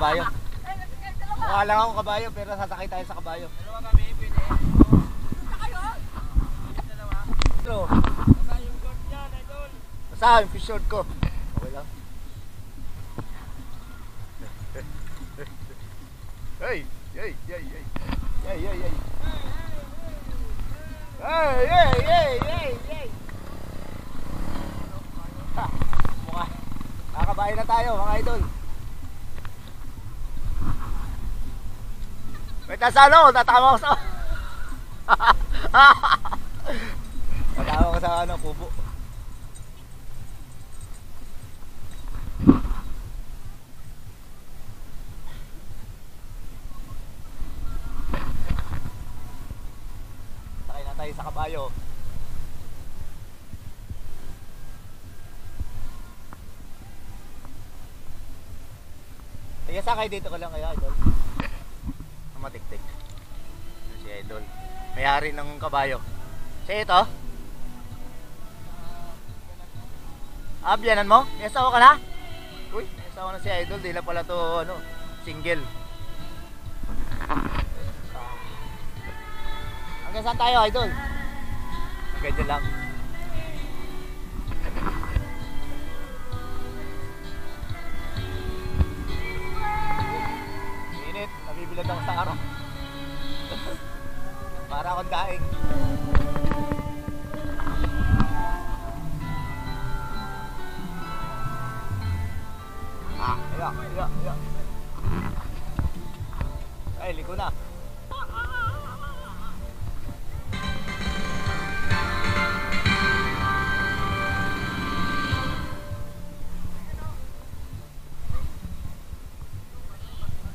kabayo. Mukha lang ako kabayo pero sasakay tayo sa kabayo. Dalawa kami, pwede. Hello. Basta yung short niyan, idol. Basta yung fish short ko. Okay lang. Hey, hey, hey, hey. Hey, hey, hey. Hey, hey, hey, hey, hey. Ha, mukha. Nakakabayo na tayo mga idol. Wait, nasa ano? Tatama ko sa... Tatama ko sa ano, kubo. Sakay na tayo sa kabayo. Kaya sakay dito ko lang kaya, idol. Matiktik. Si idol. May-ari ng kabayo. Siya ito? Biyanan mo? May asawa ka na? Uy, may asawa na si idol. Di lang pala to ano, single. Hanggang saan tayo, idol? Hanggang dyan lang. Init, nabibilad ako sa araw. Para akong daing. Ya. Ay, liko na.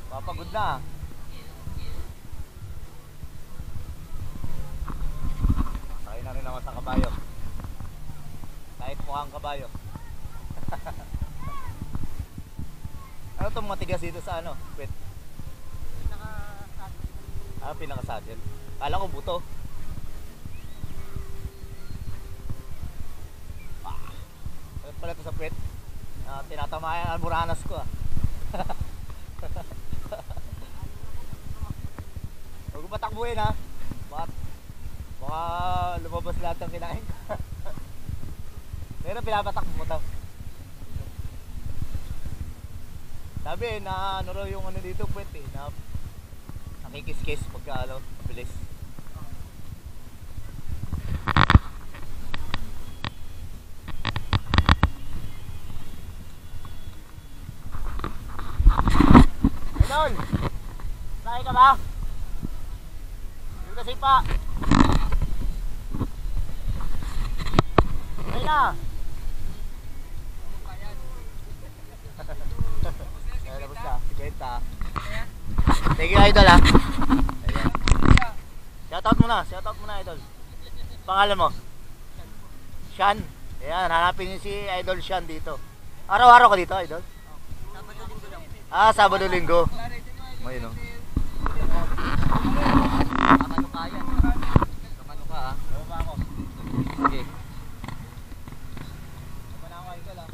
Papagod na. Sakay na rin naman sa kabayo. Kahit mukhang kabayo. Ano itong matigas dito sa ano? Pwet? Pinaka-saddle. Kala ko buto. Ano pala ito sa pwet? Tinatamayan ang buranas ko. Huwag mo patakbuhin ha. Baka lumabas lahat ng kinain ko. Pero pinapatakbo mo to. Sabi na ano raw yung ano dito puwet eh, na nakikis-kis pagka ano, mabilis. Idol! Sakay ka ba? Yung kasi pa! Ay na! Thank you, idol ha. Ayan. Shoutout muna idol. Pangalan mo? Sean. Ayan, hanapin niyo si idol Sean dito. Araw-araw ka dito, idol? Sabado-linggo lang. Sabado-linggo. Ayun o. Kamano ka yan. Kamano ka ha. Baba ako. Okay. Baba ako idol ha.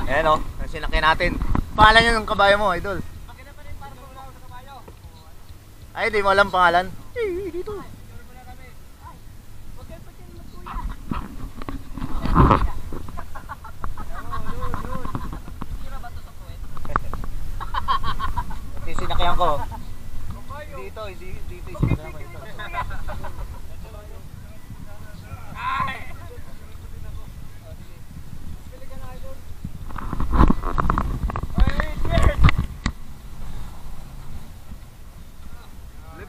Ayan o, ang sinakyan natin. Pangalan nyo ng kabayo mo, idol? Akin na pa rin para mawala ako sa kabayo. Ay, di mo alam pangalan? Eh, dito. Picture mo na kami. Ay, huwag kayo pati magkuya. Yun. Tira ba ito sa puwet? Ito yung sinakyan ko. Dito yung sinakyan ko. Ito. Ay!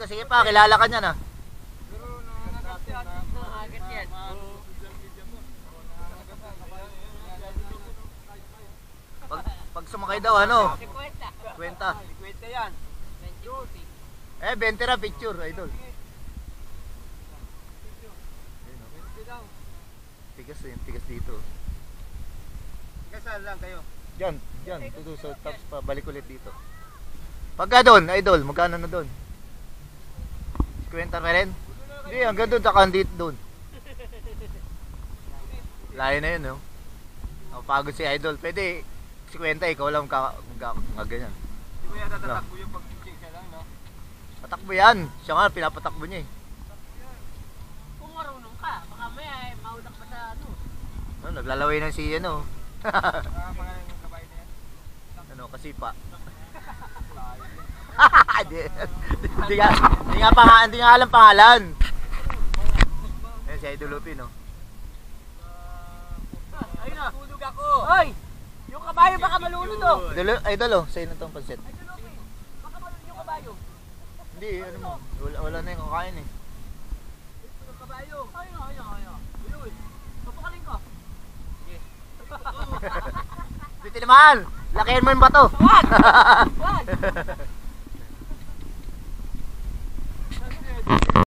Sige pa, kilala ka niyan ah. Nakagat yan. Pag sumakay daw ano? 50. 50. 50 yan. 20 na picture, idol. Tigas dito. Kasal lang kayo. Diyan, tutusod, tapos pabalik ulit dito. Pagka doon, idol, magkano na doon? 50 pa rin? Hindi, hanggang doon, saka dito doon. Layo na yun, no? Pagod si idol. Pwede, 50, ikaw lang ganyan. Hindi mo yata tatakbo yung pag-check siya lang, no? Patakbo yan. Siya nga, pinapatakbo niya eh. Kung marunong ka, baka may maudak pa sa ano. Ano, naglalaway ng si ano. Mga yung kabayo na yan. Ano, kasi pa. Hindi nga alam pangalan. Ayan si Idol Lupi, no? Ayun na. Tulog ako! Hoy! Yung kabayo baka malunod oh. Idol, oh, sa'yo na itong pansit. Baka malunod yung kabayo. Hindi, ano mo, wala na yung kakain eh. Yung kabayo. Ayun. Uy. Papakalin ko. Dito naman! Lakihan mo yung bato! Wag! Wag!